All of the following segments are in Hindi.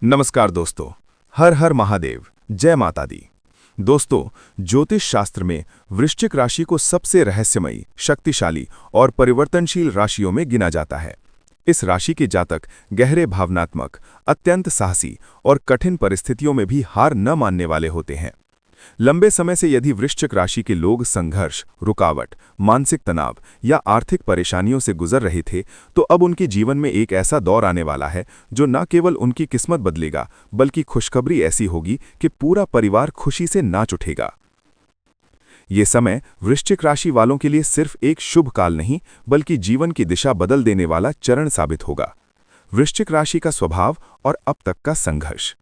नमस्कार दोस्तों, हर हर महादेव, जय माता दी। दोस्तों, ज्योतिष शास्त्र में वृश्चिक राशि को सबसे रहस्यमयी, शक्तिशाली और परिवर्तनशील राशियों में गिना जाता है। इस राशि के जातक गहरे भावनात्मक, अत्यंत साहसी और कठिन परिस्थितियों में भी हार न मानने वाले होते हैं। लंबे समय से यदि वृश्चिक राशि के लोग संघर्ष, रुकावट, मानसिक तनाव या आर्थिक परेशानियों से गुजर रहे थे, तो अब उनके जीवन में एक ऐसा दौर आने वाला है जो न केवल उनकी किस्मत बदलेगा, बल्कि खुशखबरी ऐसी होगी कि पूरा परिवार खुशी से नाच उठेगा। ये समय वृश्चिक राशि वालों के लिए सिर्फ एक शुभ काल नहीं, बल्कि जीवन की दिशा बदल देने वाला चरण साबित होगा। वृश्चिक राशि का स्वभाव और अब तक का संघर्ष।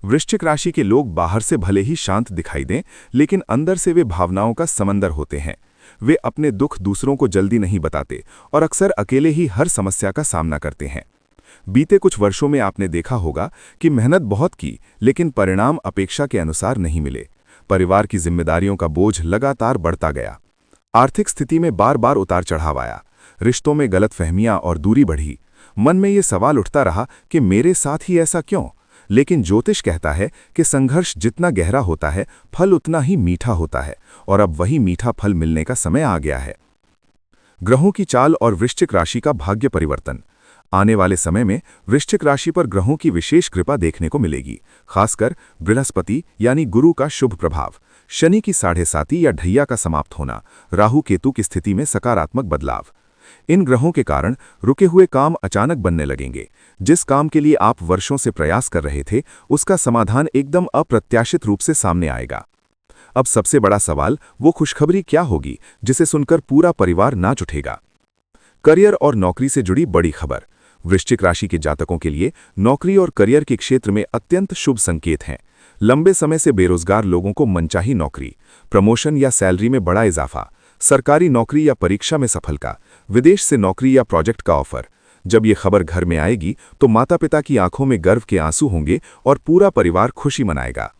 वृश्चिक राशि के लोग बाहर से भले ही शांत दिखाई दें, लेकिन अंदर से वे भावनाओं का समंदर होते हैं। वे अपने दुख दूसरों को जल्दी नहीं बताते और अक्सर अकेले ही हर समस्या का सामना करते हैं। बीते कुछ वर्षों में आपने देखा होगा कि मेहनत बहुत की, लेकिन परिणाम अपेक्षा के अनुसार नहीं मिले। परिवार की जिम्मेदारियों का बोझ लगातार बढ़ता गया। आर्थिक स्थिति में बार बार उतार चढ़ाव आया। रिश्तों में गलतफहमियां और दूरी बढ़ी। मन में ये सवाल उठता रहा कि मेरे साथ ही ऐसा क्यों? लेकिन ज्योतिष कहता है कि संघर्ष जितना गहरा होता है, फल उतना ही मीठा होता है, और अब वही मीठा फल मिलने का समय आ गया है। ग्रहों की चाल और वृश्चिक राशि का भाग्य परिवर्तन। आने वाले समय में वृश्चिक राशि पर ग्रहों की विशेष कृपा देखने को मिलेगी, खासकर बृहस्पति यानी गुरु का शुभ प्रभाव, शनि की 7.5 या ढैया का समाप्त होना, राहु केतु की स्थिति में सकारात्मक बदलाव। इन ग्रहों के कारण रुके हुए काम अचानक बनने लगेंगे। जिस काम के लिए आप वर्षों से प्रयास कर रहे थे, उसका समाधान एकदम अप्रत्याशित रूप से सामने आएगा। अब सबसे बड़ा सवाल, वो खुशखबरी क्या होगी जिसे सुनकर पूरा परिवार नाच उठेगा? करियर और नौकरी से जुड़ी बड़ी खबर। वृश्चिक राशि के जातकों के लिए नौकरी और करियर के क्षेत्र में अत्यंत शुभ संकेत हैं। लंबे समय से बेरोजगार लोगों को मनचाही नौकरी, प्रमोशन या सैलरी में बड़ा इजाफा, सरकारी नौकरी या परीक्षा में सफलता, विदेश से नौकरी या प्रोजेक्ट का ऑफर। जब ये खबर घर में आएगी तो माता पिता की आंखों में गर्व के आंसू होंगे और पूरा परिवार खुशी मनाएगा।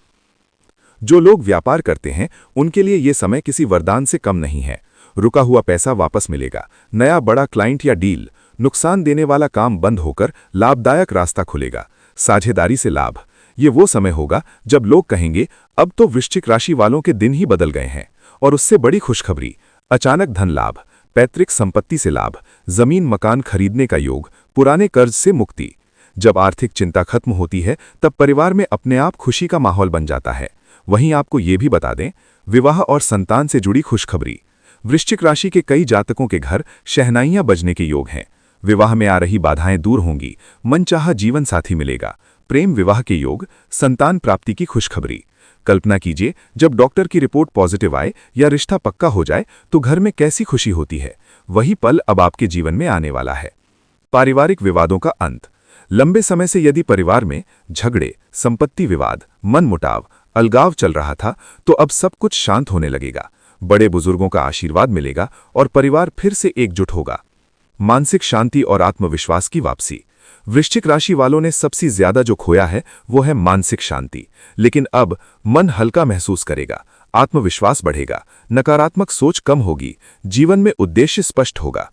जो लोग व्यापार करते हैं, उनके लिए ये समय किसी वरदान से कम नहीं है। रुका हुआ पैसा वापस मिलेगा, नया बड़ा क्लाइंट या डील, नुकसान देने वाला काम बंद होकर लाभदायक रास्ता खुलेगा, साझेदारी से लाभ। ये वो समय होगा जब लोग कहेंगे, अब तो वृश्चिक राशि वालों के दिन ही बदल गए हैं। और उससे बड़ी खुशखबरी, अचानक धन लाभ, पैतृक संपत्ति से लाभ, जमीन मकान खरीदने का योग, पुराने कर्ज से मुक्ति। जब आर्थिक चिंता खत्म होती है, तब परिवार में अपने आप खुशी का माहौल बन जाता है। वहीं आपको ये भी बता दें, विवाह और संतान से जुड़ी खुशखबरी। वृश्चिक राशि के कई जातकों के घर शहनाइयां बजने के योग हैं। विवाह में आ रही बाधाएं दूर होंगी, मनचाहा जीवन साथी मिलेगा, प्रेम विवाह के योग, संतान प्राप्ति की खुशखबरी। कल्पना कीजिए, जब डॉक्टर की रिपोर्ट पॉजिटिव आए या रिश्ता पक्का हो जाए तो घर में कैसी खुशी होती है। वही पल अब आपके जीवन में आने वाला है। पारिवारिक विवादों का अंत। लंबे समय से यदि परिवार में झगड़े, संपत्ति विवाद, मनमुटाव, अलगाव चल रहा था, तो अब सब कुछ शांत होने लगेगा। बड़े बुजुर्गों का आशीर्वाद मिलेगा और परिवार फिर से एकजुट होगा। मानसिक शांति और आत्मविश्वास की वापसी। वृश्चिक राशि वालों ने सबसे ज्यादा जो खोया है वो है मानसिक शांति। लेकिन अब मन हल्का महसूस करेगा, आत्मविश्वास बढ़ेगा, नकारात्मक सोच कम होगी, जीवन में उद्देश्य स्पष्ट होगा।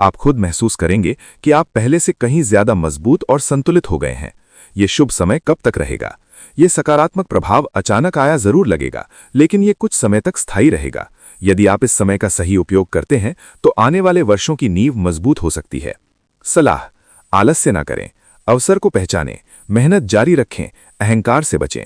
आप खुद महसूस करेंगे कि आप पहले से कहीं ज्यादा मजबूत और संतुलित हो गए हैं। ये शुभ समय कब तक रहेगा? ये सकारात्मक प्रभाव अचानक आया जरूर लगेगा, लेकिन ये कुछ समय तक स्थायी रहेगा। यदि आप इस समय का सही उपयोग करते हैं तो आने वाले वर्षों की नींव मजबूत हो सकती है। सलाह, आलस्य न करें, अवसर को पहचानें, मेहनत जारी रखें, अहंकार से बचें।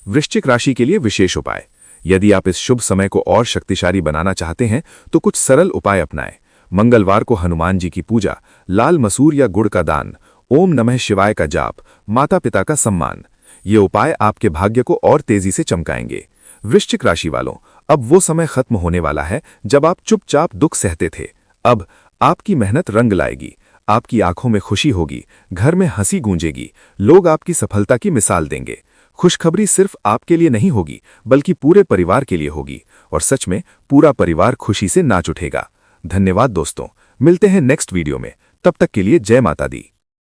वृश्चिक राशि के लिए विशेष उपाय। यदि आप इस शुभ समय को और शक्तिशाली बनाना चाहते हैं तो कुछ सरल उपाय अपनाएं। मंगलवार को हनुमान जी की पूजा, लाल मसूर या गुड़ का दान, ओम नमः शिवाय का जाप, माता पिता का सम्मान। ये उपाय आपके भाग्य को और तेजी से चमकाएंगे। वृश्चिक राशि वालों, अब वो समय खत्म होने वाला है जब आप चुपचाप दुख सहते थे। अब आपकी मेहनत रंग लाएगी, आपकी आंखों में खुशी होगी, घर में हंसी गूंजेगी, लोग आपकी सफलता की मिसाल देंगे। खुशखबरी सिर्फ आपके लिए नहीं होगी, बल्कि पूरे परिवार के लिए होगी, और सच में पूरा परिवार खुशी से नाच उठेगा। धन्यवाद दोस्तों, मिलते हैं नेक्स्ट वीडियो में। तब तक के लिए जय माता दी।